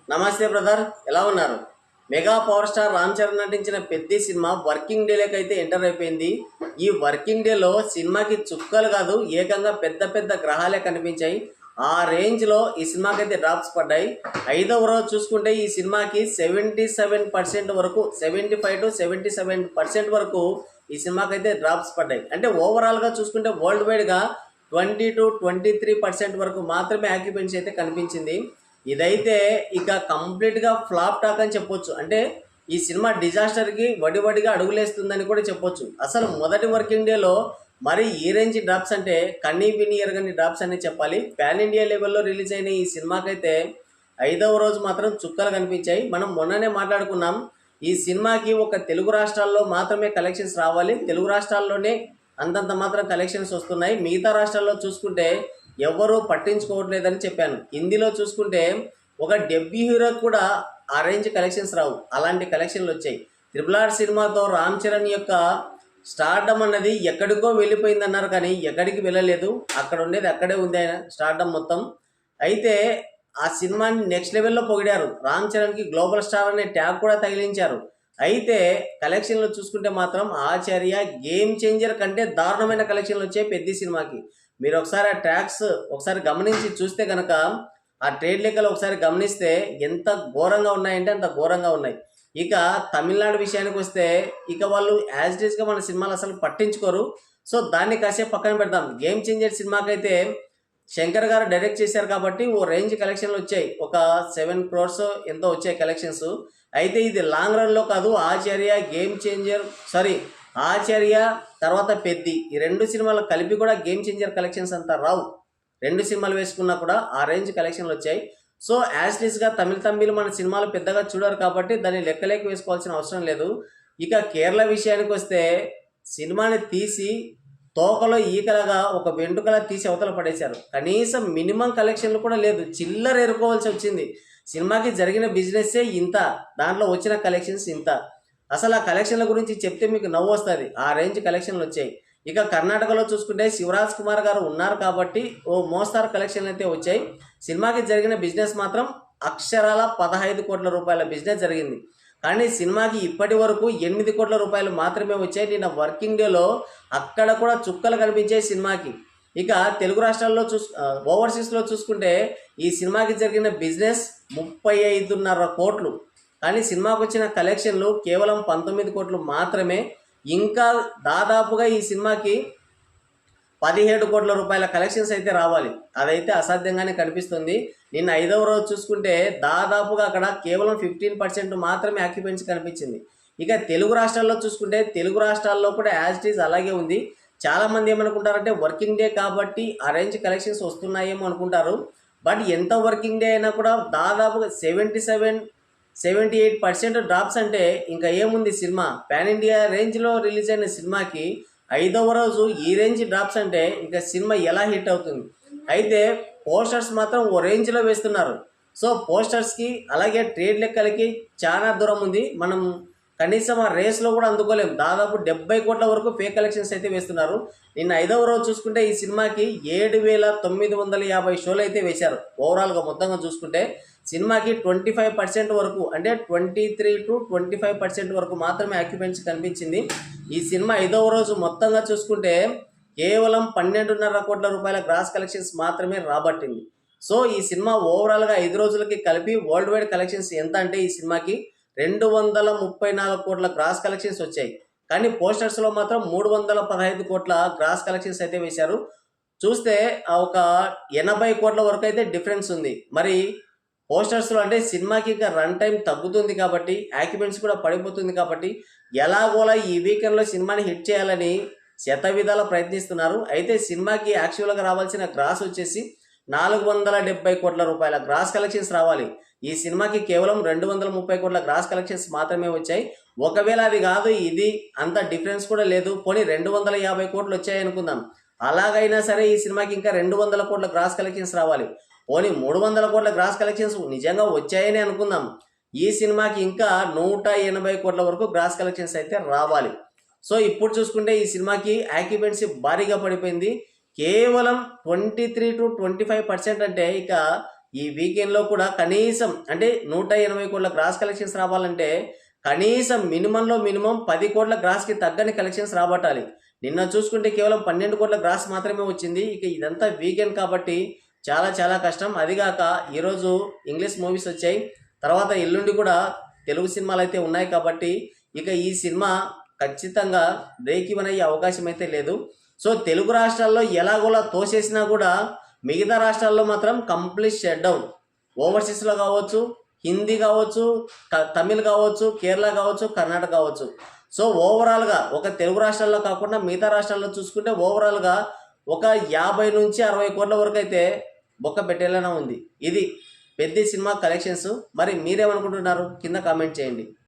నమస్తే బ్రదర్, ఎలా ఉన్నారు? Mega power star Ram Charan నటించిన పెద్ద సినిమా వర్కింగ్ డేలోకి అయితే ఎంటర్ అయిపోయింది. ఈ వర్కింగ్ డేలో సినిమాకి చుక్కలు కాదు, ఏకంగా పెద్ద పెద్ద గ్రహాలే కనిపించాయి. ఆ రేంజ్లో ఈ సినిమాకి అయితే డ్రాప్స్ పడ్డాయి. 5వ రోజు చూసుకుంటే ఈ సినిమాకి 77% వరకు, 75 to 77% వరకు ఈ సినిమాకి అయితే డ్రాప్స్ పడ్డాయి. అంటే ఓవరాల్గా చూసుకుంటే వరల్డ్ వైడ్గా 20 to 23% వరకు మాత్రమే ఆక్యుపెన్సీ అయితే కనిపించింది. ఇదైతే ఇక కంప్లీట్గా ఫ్లాప్ టాక్ అని చెప్పొచ్చు. అంటే ఈ సినిమా డిజాస్టర్కి వడివడిగా అడుగులేస్తుందని కూడా చెప్పొచ్చు. అసలు మొదటి వర్కింగ్ డేలో మరి ఈ రేంజ్ డ్రాప్స్ అంటే కన్నీ విని ఎరగని డ్రాప్స్ అని చెప్పాలి. పాన్ ఇండియా లెవెల్లో రిలీజ్ అయిన ఈ సినిమాకైతే 5వ రోజు మాత్రం చుక్కలు కనిపించాయి. మనం మొన్ననే మాట్లాడుకున్నాం, ఈ సినిమాకి ఒక తెలుగు రాష్ట్రాల్లో మాత్రమే కలెక్షన్స్ రావాలి, తెలుగు రాష్ట్రాల్లోనే అంతంత మాత్రం కలెక్షన్స్ వస్తున్నాయి, మిగతా రాష్ట్రాల్లో చూసుకుంటే ఎవరు పట్టించుకోవట్లేదని చెప్పాను. హిందీలో చూసుకుంటే ఒక డెబ్యూ హీరో కూడా ఆ రేంజ్ కలెక్షన్స్ రావు, అలాంటి కలెక్షన్లు వచ్చాయి. RRR సినిమాతో రామ్ చరణ్ యొక్క స్టార్డమ్ అన్నది ఎక్కడికో వెళ్ళిపోయిందన్నారు, కానీ ఎక్కడికి వెళ్ళలేదు, అక్కడ ఉండేది అక్కడే ఉంది ఆయన స్టార్డమ్ మొత్తం. అయితే ఆ సినిమాని నెక్స్ట్ లెవెల్లో పొగిడారు, రామ్ చరణ్కి గ్లోబల్ స్టార్ అనే ట్యాగ్ కూడా తగిలించారు. అయితే కలెక్షన్లు చూసుకుంటే మాత్రం ఆచార్య గేమ్ చేంజర్ కంటే దారుణమైన కలెక్షన్లు వచ్చాయి పెద్ద సినిమాకి. మీరు ఒకసారి ఆ ట్యాక్స్ ఒకసారి గమనించి చూస్తే కనుక, ఆ ట్రేడ్ లెక్కలు ఒకసారి గమనిస్తే ఎంత ఘోరంగా ఉన్నాయంటే అంత ఘోరంగా ఉన్నాయి. ఇక తమిళనాడు విషయానికి వస్తే ఇక వాళ్ళు యాజ్ ఇట్ ఈస్గా మన సినిమాలు అసలు పట్టించుకోరు. సో దాన్ని కాసేపు పక్కన పెడదాం. గేమ్ చేంజర్ సినిమాకైతే శంకర్ గారు డైరెక్ట్ చేశారు కాబట్టి ఓ రేంజ్ కలెక్షన్లు వచ్చాయి, ఒక 7 crores ఎంతో వచ్చాయి కలెక్షన్స్. అయితే ఇది లాంగ్ రన్లో కాదు, ఆచార్య గేమ్ చేంజర్ ఆచార్య తర్వాత పెద్ది, ఈ 2 సినిమాలు కలిపి కూడా గేమ్ చేంజర్ కలెక్షన్స్ అంతా రావు. 2 సినిమాలు వేసుకున్నా కూడా ఆ రేంజ్ కలెక్షన్లు వచ్చాయి. సో యాజ్లీస్గా తమిళ మన సినిమాలు పెద్దగా చూడరు కాబట్టి దాన్ని లెక్కలేక వేసుకోవాల్సిన అవసరం లేదు. ఇక కేరళ విషయానికి వస్తే సినిమాని తీసి తోకలో ఈకలగా ఒక వెంట్రుకలా తీసి అవతల పడేశారు. కనీసం మినిమం కలెక్షన్లు కూడా లేదు, చిల్లర ఎరుకోవాల్సి వచ్చింది. సినిమాకి జరిగిన బిజినెస్సే ఇంత, దాంట్లో వచ్చిన కలెక్షన్స్ ఇంత. అసలు ఆ కలెక్షన్ల గురించి చెప్తే మీకు నవ్వు వస్తుంది, ఆ రేంజ్ కలెక్షన్లు వచ్చాయి. ఇక కర్ణాటకలో చూసుకుంటే శివరాజ్ కుమార్ గారు ఉన్నారు కాబట్టి ఓ మోస్తారు కలెక్షన్లు అయితే వచ్చాయి. సినిమాకి జరిగిన బిజినెస్ మాత్రం అక్షరాల 15 కోట్ల రూపాయల బిజినెస్ జరిగింది. కానీ సినిమాకి ఇప్పటి వరకు 8 కోట్ల రూపాయలు మాత్రమే వచ్చాయి. నిన్న వర్కింగ్ డేలో అక్కడ కూడా చుక్కలు కనిపించాయి సినిమాకి. ఇక తెలుగు రాష్ట్రాల్లో ఓవర్సీస్లో చూసుకుంటే ఈ సినిమాకి జరిగిన బిజినెస్ 35.5 కోట్లు, కానీ సినిమాకి వచ్చిన కలెక్షన్లు కేవలం 19 కోట్లు మాత్రమే. ఇంకా దాదాపుగా ఈ సినిమాకి 17 కోట్ల రూపాయల కలెక్షన్స్ అయితే రావాలి, అదైతే అసాధ్యంగానే కనిపిస్తుంది. నిన్న 5వ రోజు చూసుకుంటే దాదాపుగా అక్కడ కేవలం 15% మాత్రమే ఆక్యుపెన్సీ కనిపించింది. ఇక తెలుగు రాష్ట్రాల్లో చూసుకుంటే తెలుగు రాష్ట్రాల్లో కూడా యాజ్ ఇట్ ఈజ్ అలాగే ఉంది. చాలామంది ఏమనుకుంటారంటే వర్కింగ్ డే కాబట్టి ఆ రేంజ్ కలెక్షన్స్ వస్తున్నాయేమో అనుకుంటారు. బట్ ఎంత వర్కింగ్ డే అయినా కూడా దాదాపుగా 77-78% డ్రాప్స్ అంటే ఇంకా ఏముంది సినిమా. పాన్ ఇండియా రేంజ్లో రిలీజ్ అయిన సినిమాకి 5వ రోజు ఈ రేంజ్ డ్రాప్స్ అంటే ఇంకా సినిమా ఎలా హిట్ అవుతుంది. అయితే పోస్టర్స్ మాత్రం ఓ రేంజ్లో వేస్తున్నారు. సో పోస్టర్స్కి అలాగే ట్రేడ్ లెక్కలకి చాలా దూరం ఉంది. మనం కనీసం ఆ రేస్లో కూడా అందుకోలేము. దాదాపు 70 కోట్ల వరకు ఫేక్ కలెక్షన్స్ అయితే వేస్తున్నారు. నిన్న 5వ రోజు చూసుకుంటే ఈ సినిమాకి 7,950 షోలు అయితే వేశారు. ఓవరాల్గా మొత్తంగా చూసుకుంటే సినిమాకి 25% వరకు, అంటే 23 to 25% వరకు మాత్రమే ఆక్యుపెన్సీ కనిపించింది. ఈ సినిమా 5వ రోజు మొత్తంగా చూసుకుంటే కేవలం 12.5 కోట్ల రూపాయల గ్రాస్ కలెక్షన్స్ మాత్రమే రాబట్టింది. సో ఈ సినిమా ఓవరాల్గా 5 రోజులకి కలిపి వరల్డ్ వైడ్ కలెక్షన్స్ ఎంత అంటే ఈ సినిమాకి 234 కోట్ల గ్రాస్ కలెక్షన్స్ వచ్చాయి. కానీ పోస్టర్స్లో మాత్రం 315 కోట్ల గ్రాస్ కలెక్షన్స్ అయితే వేశారు. చూస్తే ఒక 80 కోట్ల వరకు అయితే డిఫరెన్స్ ఉంది. మరి పోస్టర్స్లో అంటే సినిమాకి ఇక రన్ టైం తగ్గుతుంది కాబట్టి ఆక్యుపెన్సీ కూడా పడిపోతుంది కాబట్టి ఎలాగోలా ఈ వీకెండ్లో సినిమాని హిట్ చేయాలని శతవిధాల ప్రయత్నిస్తున్నారు. అయితే సినిమాకి యాక్చువల్గా రావాల్సిన గ్రాస్ వచ్చేసి 470 కోట్ల రూపాయల గ్రాస్ కలెక్షన్స్ రావాలి. ఈ సినిమాకి కేవలం 230 కోట్ల గ్రాస్ కలెక్షన్స్ మాత్రమే వచ్చాయి. ఒకవేళ అది కాదు, ఇది అంత డిఫరెన్స్ కూడా లేదు, పోనీ 250 కోట్లు వచ్చాయి అనుకుందాం. అలాగైనా సరే ఈ సినిమాకి ఇంకా 200 కోట్ల గ్రాస్ కలెక్షన్స్ రావాలి. పోనీ 300 కోట్ల గ్రాస్ కలెక్షన్స్ నిజంగా వచ్చాయని అనుకుందాం. ఈ సినిమాకి ఇంకా 180 కోట్ల వరకు గ్రాస్ కలెక్షన్స్ అయితే రావాలి. సో ఇప్పుడు చూసుకుంటే ఈ సినిమాకి ఆక్యుపెన్సీ భారీగా పడిపోయింది. కేవలం 23 to 25% అంటే ఇక ఈ వీకెండ్లో కూడా కనీసం అంటే 180 కోట్ల గ్రాస్ కలెక్షన్స్ రావాలంటే కనీసం మినిమం 10 కోట్ల గ్రాస్కి తగ్గని కలెక్షన్స్ రాబట్టాలి. నిన్న చూసుకుంటే కేవలం 12 కోట్ల గ్రాస్ మాత్రమే వచ్చింది. ఇక ఇదంతా వీకెండ్ కాబట్టి చాలా చాలా కష్టం. అదిగాక ఈరోజు ఇంగ్లీష్ మూవీస్ వచ్చాయి, తర్వాత ఎల్లుండి కూడా తెలుగు సినిమాలు అయితే ఉన్నాయి కాబట్టి ఇక ఈ సినిమా ఖచ్చితంగా బ్రేక్ ఈవెన్ అయ్యే అవకాశం అయితే లేదు. సో తెలుగు రాష్ట్రాల్లో ఎలాగోలా తోసేసినా కూడా మిగతా రాష్ట్రాల్లో మాత్రం కంప్లీట్ షట్ డౌన్. ఓవర్సీస్లో కావచ్చు, హిందీ కావచ్చు, తమిళ్ కావచ్చు, కేరళ కావచ్చు, కర్ణాటక కావచ్చు. సో ఓవరాల్గా ఒక తెలుగు రాష్ట్రాల్లో కాకుండా మిగతా రాష్ట్రాల్లో చూసుకుంటే ఓవరాల్గా ఒక 50 నుంచి 60 కోట్ల వరకు అయితే బొక్క పెట్టేలానే ఉంది. ఇది పెద్ద సినిమా కలెక్షన్స్. మరి మీరేమనుకుంటున్నారు కింద కామెంట్ చేయండి.